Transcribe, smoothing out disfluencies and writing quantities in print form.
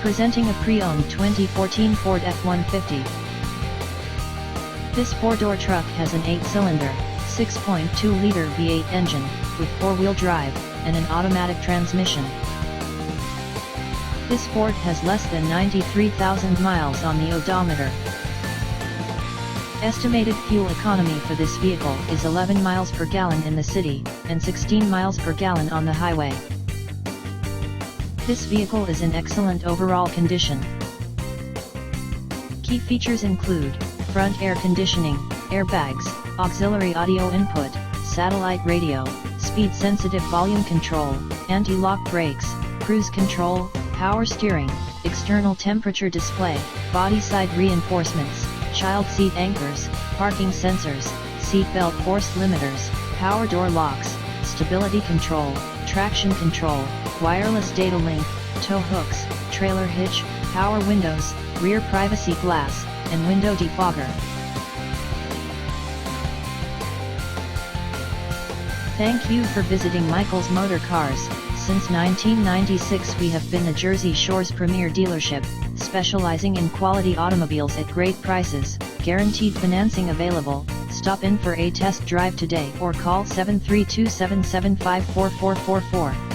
Presenting a pre-owned 2014 Ford F-150. This four-door truck has an 8-cylinder, 6.2-liter V8 engine, with four-wheel drive, and an automatic transmission. This Ford has less than 93,000 miles on the odometer. Estimated fuel economy for this vehicle is 11 miles per gallon in the city, and 16 miles per gallon on the highway. This vehicle is in excellent overall condition. Key features include front air conditioning, airbags, auxiliary audio input, satellite radio, speed-sensitive volume control, anti-lock brakes, cruise control, power steering, external temperature display, body side reinforcements, child seat anchors, parking sensors, seat belt force limiters, power door locks, stability control, traction control, wireless data link, tow hooks, trailer hitch, power windows, rear privacy glass, and window defogger. Thank you for visiting Michael's Motorcars. Since 1996 we have been the Jersey Shore's premier dealership, specializing in quality automobiles at great prices, guaranteed financing available. Stop in for a test drive today or call 732-775-4444.